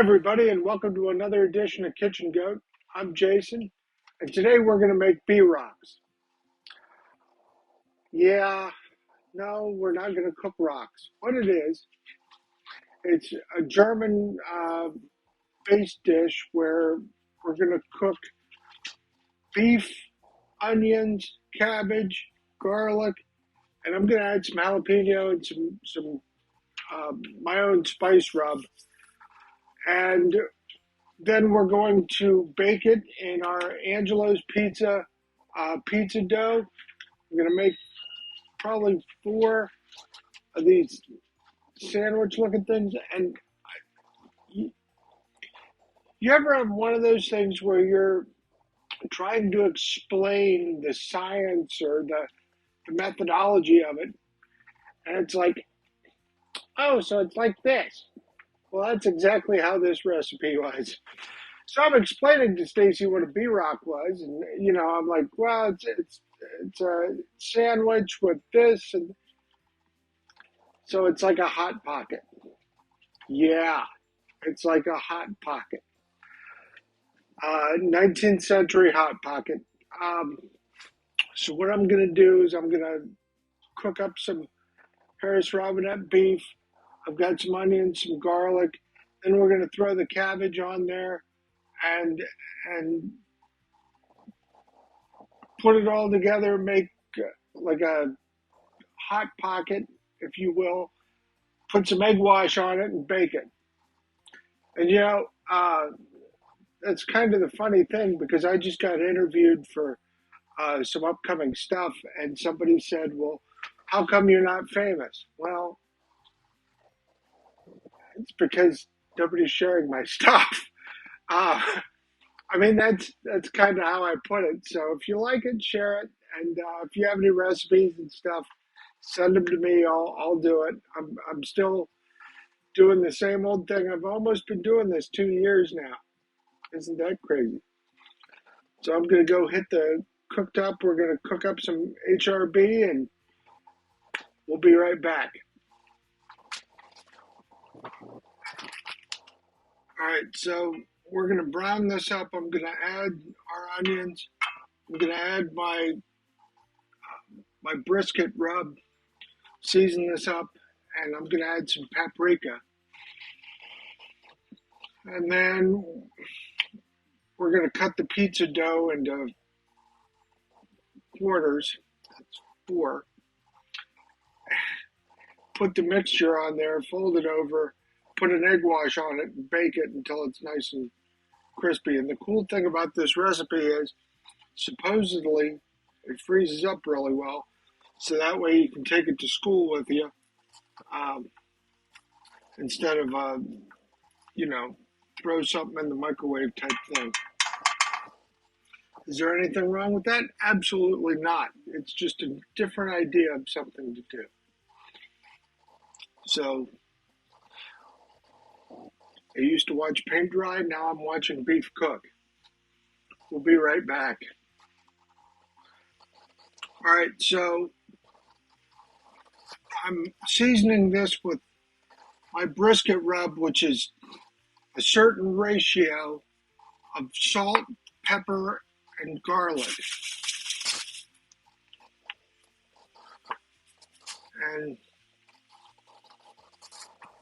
everybody, and welcome to another edition of Kitchen Goat. I'm Jason, and today we're going to make Beirocks. Yeah, no, we're not going to cook rocks. What it is, it's a German based dish where we're going to cook beef, onions, cabbage, garlic, and I'm going to add some jalapeno and some my own spice rub. And then we're going to bake it in our Angelo's pizza dough. I'm going to make probably four of these sandwich looking things. And you, you ever have one of those things where you're trying to explain the science or the methodology of it? And it's like, oh, so it's like this. Well, that's exactly how this recipe was. So I'm explaining to Stacy what a B-Rock was, and I'm like, well, it's a sandwich with this, and so it's like a hot pocket. Yeah, it's like a hot pocket, 19th century hot pocket. Um, so what I'm gonna do is I'm gonna cook up some Harris Robinette beef. I've got some onions, some garlic. Then we're gonna throw the cabbage on there, and and put it all together, make like a hot pocket, if you will. Put some egg wash on it and bake it. And that's kind of the funny thing because I just got interviewed for some upcoming stuff, and somebody said, "Well, how come you're not famous?" Well, it's because nobody's sharing my stuff. Uh, I mean, that's kind of how I put it. So if you like it, share it, and if you have any recipes and stuff, send them to me. I'll do it. I'm still doing the same old thing. I've almost been doing this 2 years now. Isn't that crazy? So I'm gonna go hit the cooked up. We're gonna cook up some HRB, and we'll be right back. All right, so we're gonna brown this up. I'm gonna add our onions. I'm gonna add my brisket rub. Season this up, and I'm gonna add some paprika, and then we're gonna cut the pizza dough into quarters. That's four. Put the mixture on there, fold it over, put an egg wash on it, and bake it until it's nice and crispy. And the cool thing about this recipe is supposedly it freezes up really well, so that way you can take it to school with you um, instead of, you know, throw something in the microwave type thing. Is there anything wrong with that? Absolutely not. It's just a different idea of something to do. So I used to watch paint dry, now I'm watching beef cook. We'll be right back. All right, so I'm seasoning this with my brisket rub, which is a certain ratio of salt, pepper, and garlic. And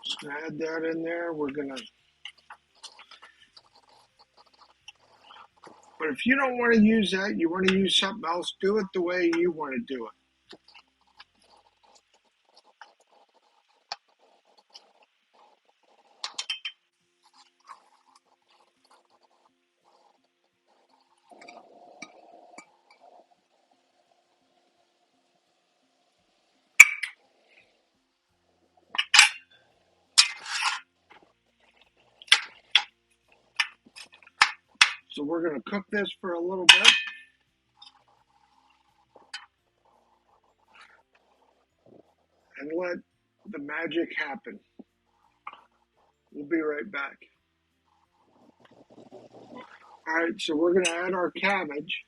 just gonna add that in there. But if you don't want to use that, you want to use something else, do it the way you want to do it. So we're going to cook this for a little bit. And let the magic happen. We'll be right back. All right, so we're going to add our cabbage.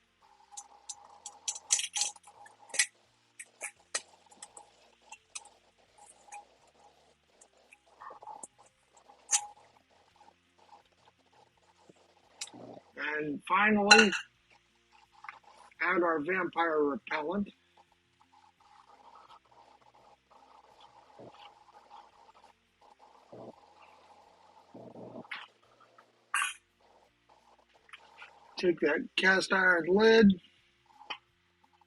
And finally, add our vampire repellent. Take that cast iron lid,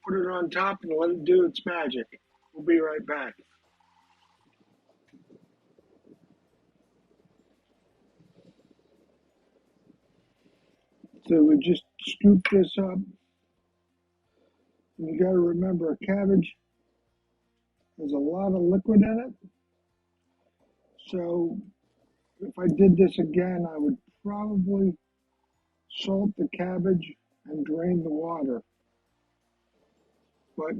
put it on top, and let it do its magic. We'll be right back. So we just scoop this up. And you got to remember, a cabbage has a lot of liquid in it. So if I did this again, I would probably salt the cabbage and drain the water. But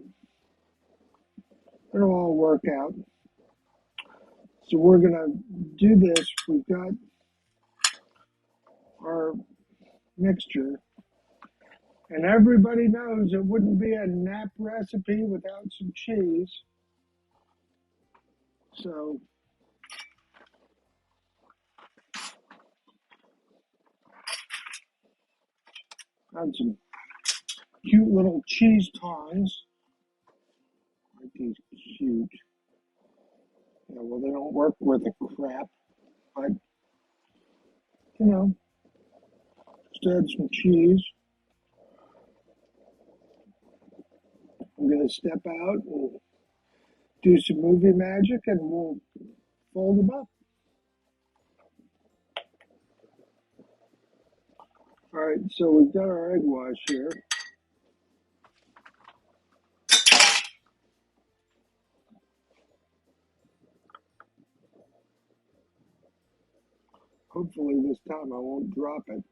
it'll all work out. So we're going to do this. We've got our mixture. And everybody knows it wouldn't be a nap recipe without some cheese. So add some cute little cheese tongs. Aren't these cute? Yeah, well, they don't work worth a crap, but you know, just add some cheese. I'm gonna step out and do some movie magic, and we'll fold them up. All right, so we've got our egg wash here. Hopefully this time I won't drop it.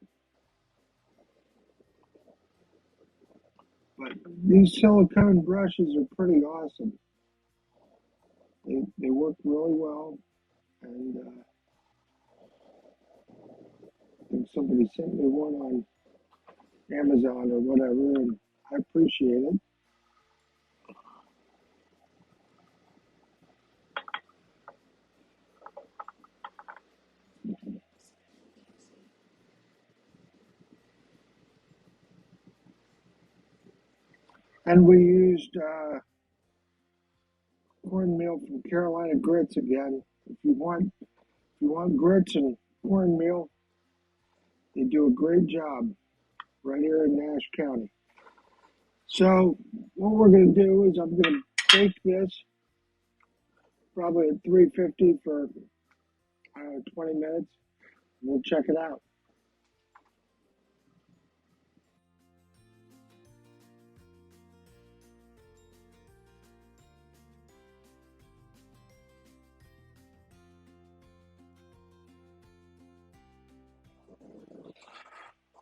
But these silicone brushes are pretty awesome. They work really well, and I think somebody sent me one on Amazon or whatever, and I appreciate it. And we used cornmeal from Carolina Grits again. If you want grits and cornmeal, they do a great job right here in Nash County. So what we're going to do is I'm going to bake this probably at 350 for 20 minutes. We'll check it out.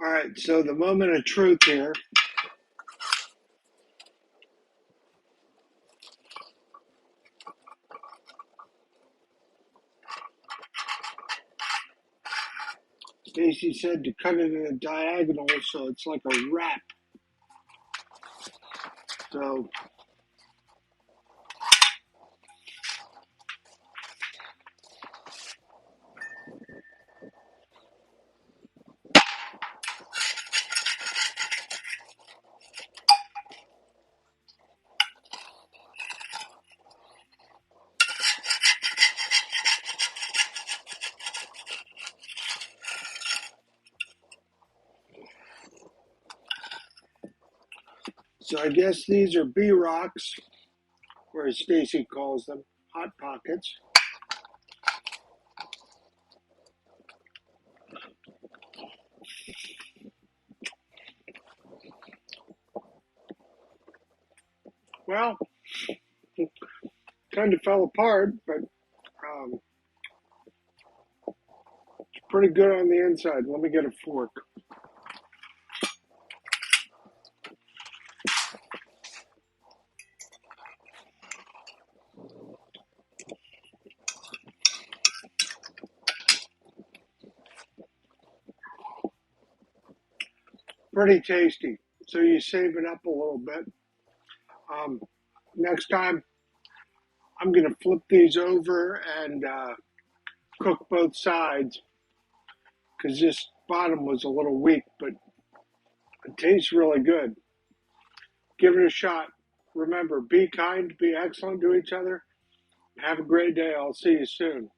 All right, so the moment of truth here. Stacy said to cut it in a diagonal so it's like a wrap. So I guess these are Beirocks, or as Stacy calls them, Hot Pockets. Well, kind of fell apart, but it's pretty good on the inside. Let me get a fork. Pretty tasty. So you save it up a little bit. Next time, I'm going to flip these over and cook both sides because this bottom was a little weak, but It tastes really good. Give it a shot. Remember, be kind, be excellent to each other. Have a great day. I'll see you soon.